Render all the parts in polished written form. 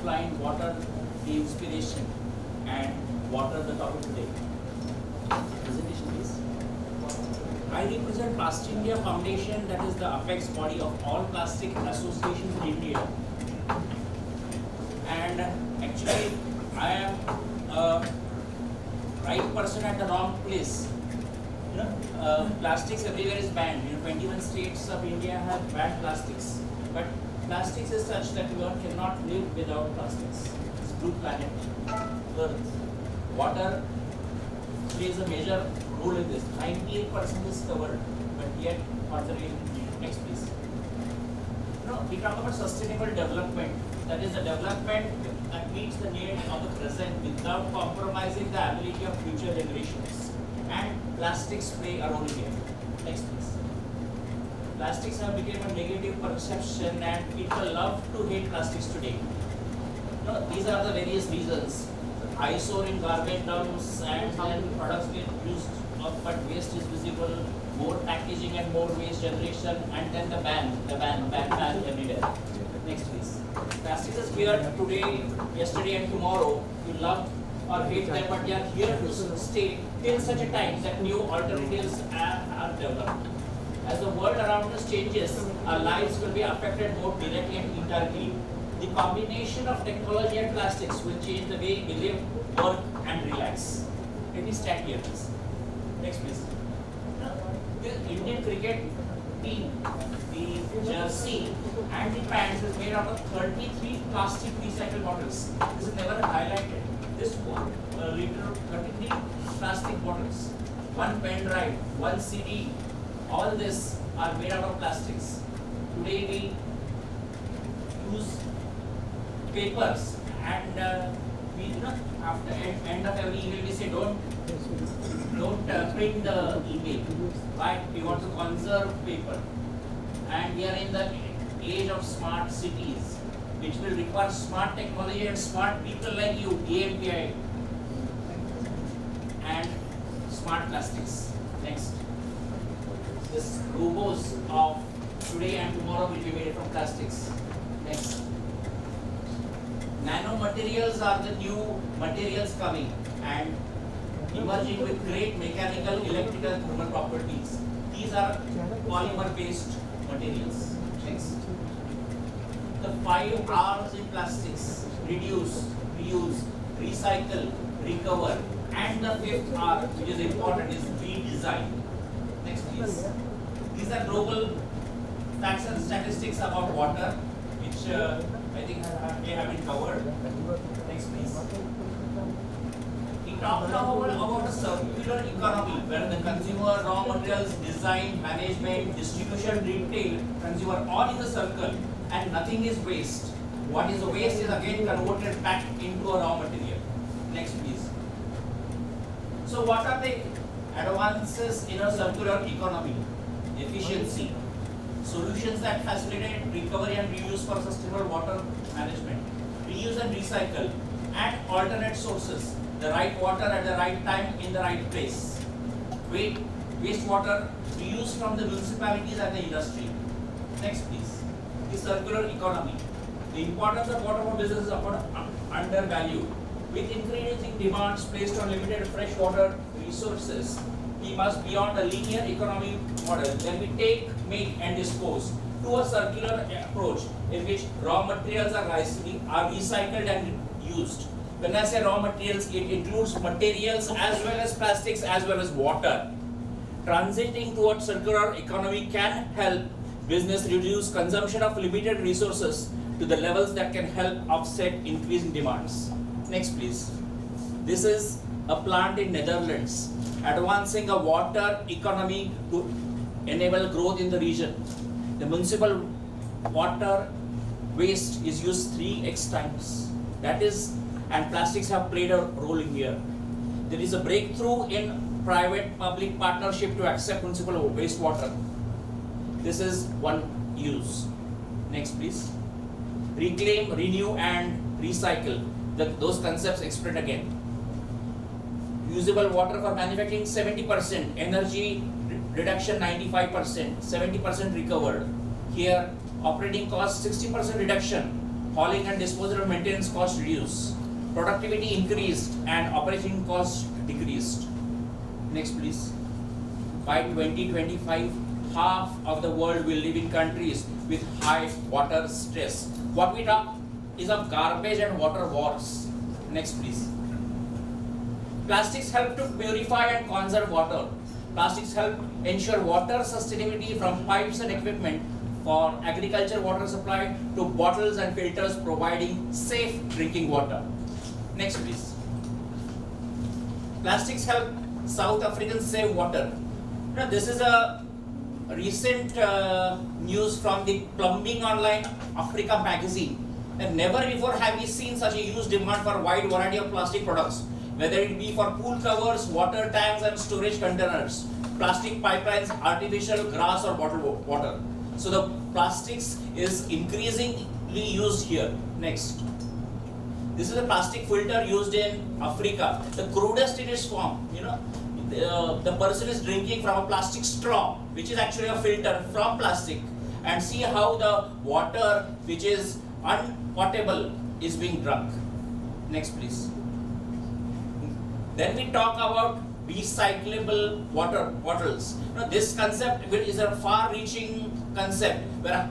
explain what are the inspiration and what are the topic today. Presentation please. I represent PlastIndia Foundation, that is the apex body of all plastic associations in India. And actually I am a right person at the wrong place. Plastics everywhere is banned. 21 states of India have banned plastics. But plastics is such that we cannot live without plastics. It's blue planet, Earth. Water plays a major role in this. 98% is covered, but yet conservation. Next please. We talk about sustainable development. That is the development that meets the need of the present without compromising the ability of future generations. And plastics play a role here. Next please. Plastics have become a negative perception and people love to hate plastics today. These are the various reasons. Eyesore in garbage dumps and then products get used up but waste is visible, more packaging and more waste generation, and then the ban everywhere. Next please. Plastics is here today, yesterday and tomorrow. You love or hate them, but they are here to stay till such a time that new alternatives are developed. As the world around us changes, our lives will be affected more directly and indirectly. The combination of technology and plastics will change the way we live, work and relax. Let me start here please. Next please. The Indian cricket team, the jersey and the pants is made out of 33 plastic recycled bottles. This is never highlighted. This 1 liter of 33 plastic bottles, one pen drive, one CD, all this are made out of plastics. Today we use papers and we after end of every email we say don't print the email. Why? We want to conserve paper. And we are in the age of smart cities, which will require smart technology and smart people like you, AMPI, and smart plastics. Next. This robots of today and tomorrow will be made from plastics. Next. Nanomaterials are the new materials coming and emerging with great mechanical, electrical, thermal properties. These are polymer-based materials. Next. The 5 R's in plastics: reduce, reuse, recycle, recover, and the 5th R, which is important, is redesign. Next please. These are global facts and statistics about water, which I think they have been covered. Next please. We talked now about a circular economy where the consumer, raw materials, design, management, distribution, retail, consumer all in the circle and nothing is waste. What is the waste is again converted back into a raw material. Next please. So what are the advances in a circular economy? Efficiency, solutions that facilitate recovery and reuse for sustainable water management, reuse and recycle, and alternate sources, the right water at the right time in the right place. Wastewater reuse from the municipalities and the industry. Next please. The circular economy. The importance of water for business is undervalued. With increasing demands placed on limited freshwater resources, we must beyond a linear economy model where we take, make and dispose to a circular approach in which raw materials are recycled and used. When I say raw materials, it includes materials as well as plastics as well as water. Transiting towards circular economy can help business reduce consumption of limited resources to the levels that can help offset increasing demands. Next please. This is a plant in Netherlands advancing a water economy to enable growth in the region. The municipal water waste is used 3x times. That is, and plastics have played a role in here. There is a breakthrough in private-public partnership to accept municipal wastewater. This is one use. Next please. Reclaim, renew and recycle. Those concepts explained again. Usable water for manufacturing 70%, energy reduction 95%, 70% recovered. Here operating cost 60% reduction, hauling and disposal of maintenance costs reduced, productivity increased, and operating costs decreased. Next, please. By 2025, half of the world will live in countries with high water stress. What we talk is of garbage and water wars. Next, please. Plastics help to purify and conserve water. Plastics help ensure water sustainability from pipes and equipment for agriculture water supply to bottles and filters providing safe drinking water. Next, please. Plastics help South Africans save water. Now, this is a recent news from the Plumbing Online Africa magazine. And never before have we seen such a huge demand for a wide variety of plastic products, whether it be for pool covers, water tanks and storage containers, plastic pipelines, artificial grass or bottled water. So the plastics is increasingly used here. Next. This is a plastic filter used in Africa, the crudest in its form. The person is drinking from a plastic straw, which is actually a filter from plastic, and see how the water which is unpotable is being drunk. Next, please. Then we talk about recyclable water bottles. This concept is a far-reaching concept where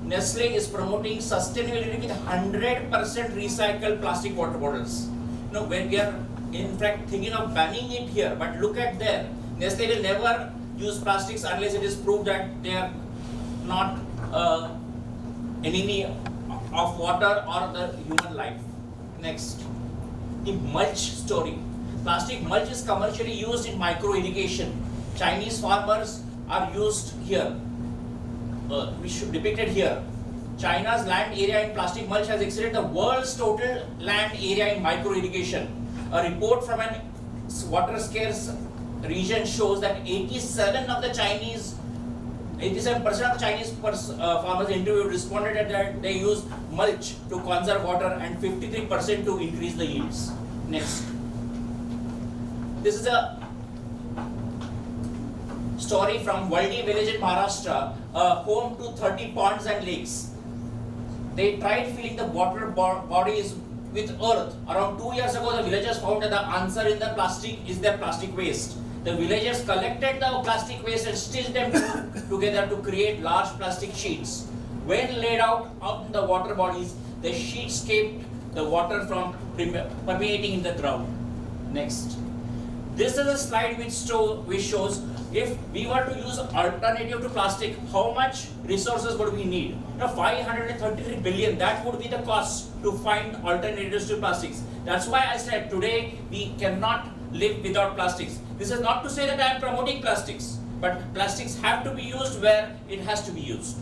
Nestle is promoting sustainability with 100% recycled plastic water bottles. When we are in fact thinking of banning it here, but look at there. Nestle will never use plastics unless it is proved that they are not enemy of water or the human life. Next, the mulch story. Plastic mulch is commercially used in micro irrigation. Chinese farmers are used here. We should depict it here. China's land area in plastic mulch has exceeded the world's total land area in micro irrigation. A report from an water scarce region shows that 87% of the Chinese farmers interviewed responded that they use mulch to conserve water and 53% to increase the yields. Next. This is a story from Waldi village in Maharashtra, home to 30 ponds and lakes. They tried filling the water bodies with earth. Around 2 years ago, the villagers found that the answer in the plastic is their plastic waste. The villagers collected the plastic waste and stitched them together to create large plastic sheets. When laid out on the water bodies, the sheets kept the water from permeating in the ground. Next. This is a slide which shows if we were to use alternative to plastic, how much resources would we need? 533 billion, that would be the cost to find alternatives to plastics. That's why I said today we cannot live without plastics. This is not to say that I am promoting plastics, but plastics have to be used where it has to be used.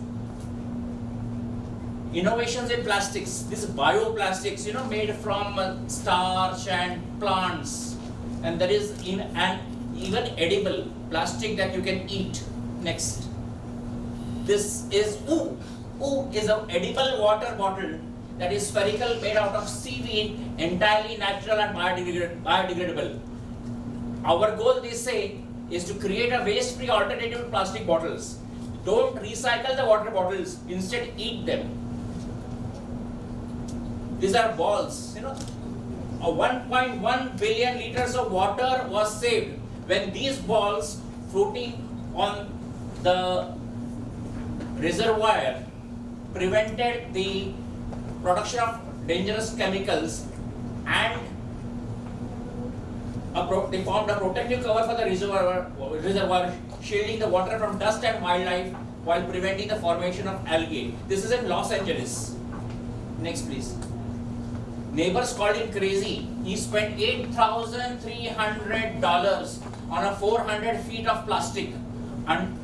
Innovations in plastics. This is bioplastics, made from starch and plants. And there is even edible plastic that you can eat. Next. This is Oo. Oo is an edible water bottle that is spherical, made out of seaweed, entirely natural and biodegradable. Our goal, they say, is to create a waste-free alternative to plastic bottles. Don't recycle the water bottles, instead eat them. These are balls, 1.1 billion liters of water was saved when these balls floating on the reservoir prevented the production of dangerous chemicals, and they formed a protective cover for the reservoir, shielding the water from dust and wildlife while preventing the formation of algae. This is in Los Angeles. Next, please. Neighbors called him crazy. He spent $8,300 on a 400 feet of plastic, and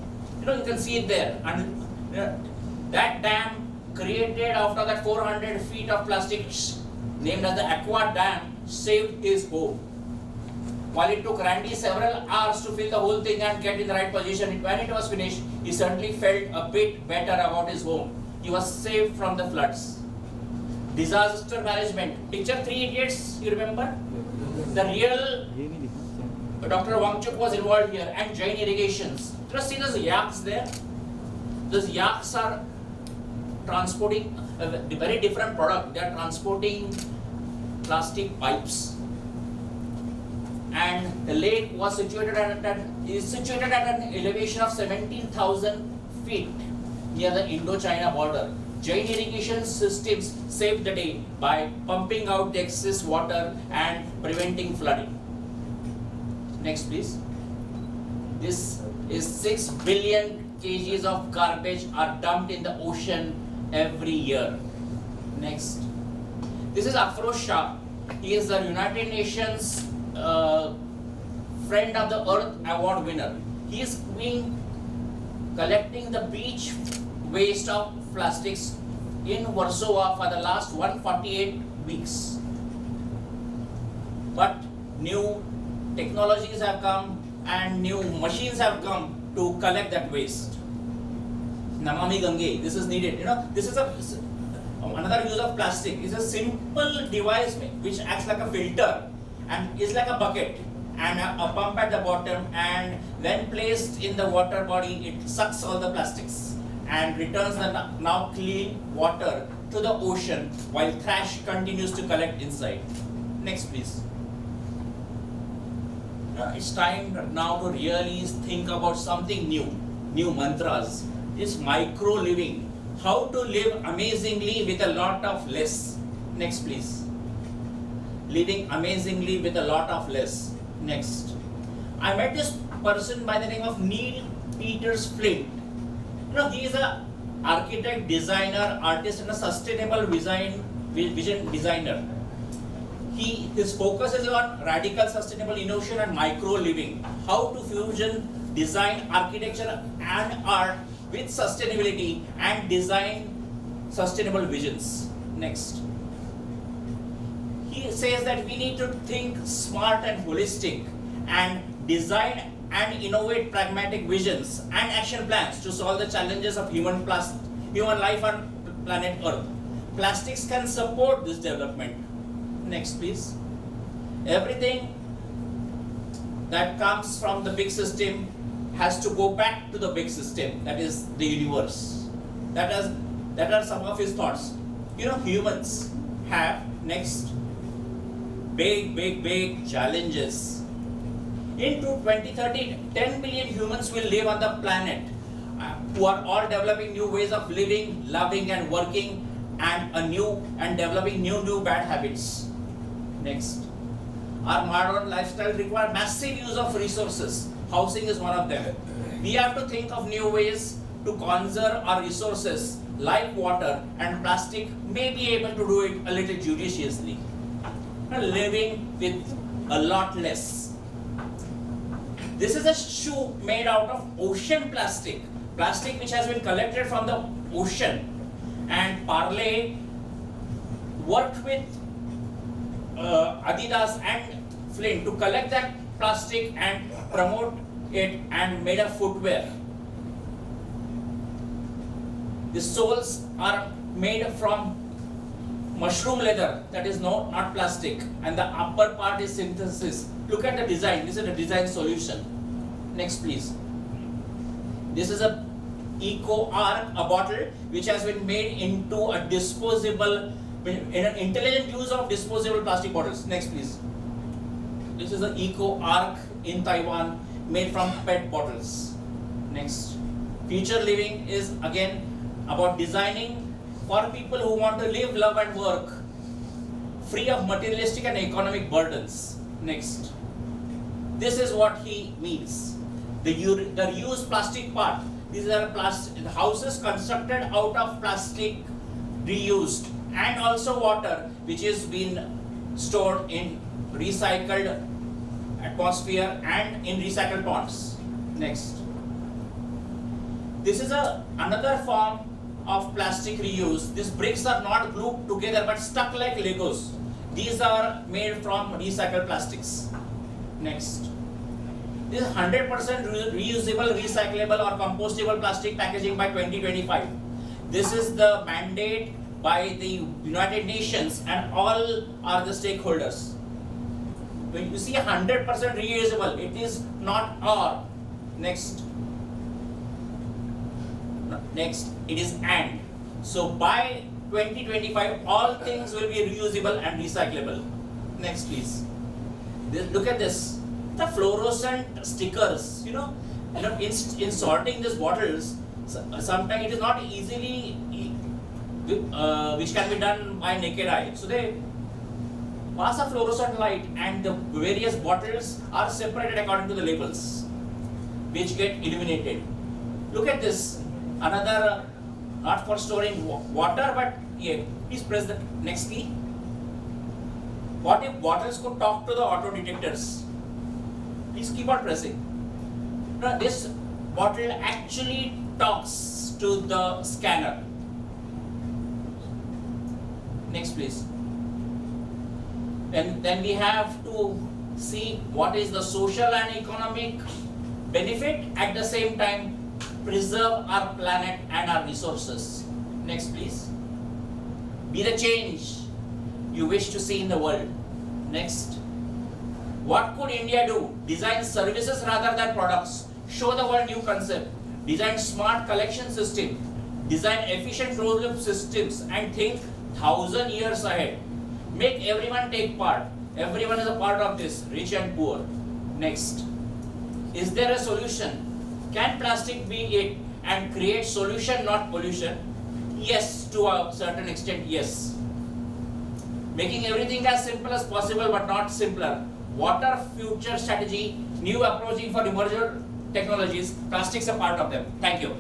you can see it there. And that dam created after that 400 feet of plastic, named as the Aqua Dam, saved his home. While it took Randy several hours to fill the whole thing and get in the right position, when it was finished, he certainly felt a bit better about his home. He was saved from the floods. Disaster management. Picture 3 Idiots, you remember? The real Dr. Wangchuk was involved here, and Jain irrigations. You see those yaks there? Those yaks are transporting a very different product. They are transporting plastic pipes, and the lake was situated at an elevation of 17,000 feet near the Indo-China border. Jain irrigation systems saved the day by pumping out the excess water and preventing flooding. Next, please. This is 6 billion kgs of garbage are dumped in the ocean every year. Next. This is Afroz Shah. He is the United Nations Friend of the Earth Award winner. He is collecting the beach waste of plastics in Warsaw for the last 148 weeks. But new technologies have come and new machines have come to collect that waste. Namami Gange, this is needed. This is another use of plastic. It's a simple device which acts like a filter and is like a bucket and a pump at the bottom, and when placed in the water body, it sucks all the plastics and returns the now clean water to the ocean while trash continues to collect inside. Next, please. It's time now to really think about something new mantras. This micro living, how to live amazingly with a lot of less. Next, please. Living amazingly with a lot of less. Next. I met this person by the name of Neil Peters Flint. He is an architect, designer, artist, and a sustainable vision designer. His focus is on radical sustainable innovation and micro living. How to fusion design, architecture, and art with sustainability and design sustainable visions. Next. He says that we need to think smart and holistic and design and innovate pragmatic visions and action plans to solve the challenges of human life on planet Earth. Plastics can support this development. Next, please. Everything that comes from the big system has to go back to the big system, that is the universe. That are some of his thoughts. Humans have next big challenges. In 2030, 10 billion humans will live on the planet who are all developing new ways of living, loving, and working, and developing new bad habits. Next. Our modern lifestyle requires massive use of resources. Housing is one of them. We have to think of new ways to conserve our resources like water, and plastic may be able to do it a little judiciously. Living with a lot less. This is a shoe made out of ocean plastic which has been collected from the ocean, and Parley worked with Adidas and Flint to collect that plastic and promote it and made a footwear. The soles are made from mushroom leather, that is not plastic, and the upper part is synthesis. Look at the design. This is a design solution. Next, please. This is a Eco Arc, a bottle which has been made into a disposable, in an intelligent use of disposable plastic bottles. Next, please. This is the Eco Arc in Taiwan, made from PET bottles. Next. Future living is again about designing for people who want to live, love, and work free of materialistic and economic burdens. Next. This is what he means. The reused plastic part. These are houses constructed out of plastic, reused, and also water, which is been stored in recycled atmosphere and in recycled ponds. Next. This is another form of plastic reuse. These bricks are not glued together but stuck like Legos. These are made from recycled plastics. Next. This is 100% reusable, recyclable, or compostable plastic packaging by 2025. This is the mandate by the United Nations, and all are the stakeholders. When you see 100% reusable, it is not or. Next. Next, it is and. So by 2025, all things will be reusable and recyclable. Next, please. Look at this. The fluorescent stickers, in sorting these bottles, sometimes it is not easily, which can be done by naked eye. So they pass a fluorescent light and the various bottles are separated according to the labels, which get illuminated. Look at this. Another, not for storing water, but yeah, please press the next key. What if bottles could talk to the auto detectors? Please keep on pressing. Now, this bottle actually talks to the scanner. Next, please. Then we have to see what is the social and economic benefit, at the same time preserve our planet and our resources. Next, please. Be the change you wish to see in the world. Next. What could India do? Design services rather than products. Show the world new concept. Design smart collection system. Design efficient closed loop systems and think 1,000 years ahead. Make everyone take part. Everyone is a part of this, rich and poor. Next. Is there a solution? Can plastic be it and create solution, not pollution? Yes, to a certain extent, yes. Making everything as simple as possible but not simpler. Water future strategy, new approaching for emerging technologies, plastics are part of them. Thank you.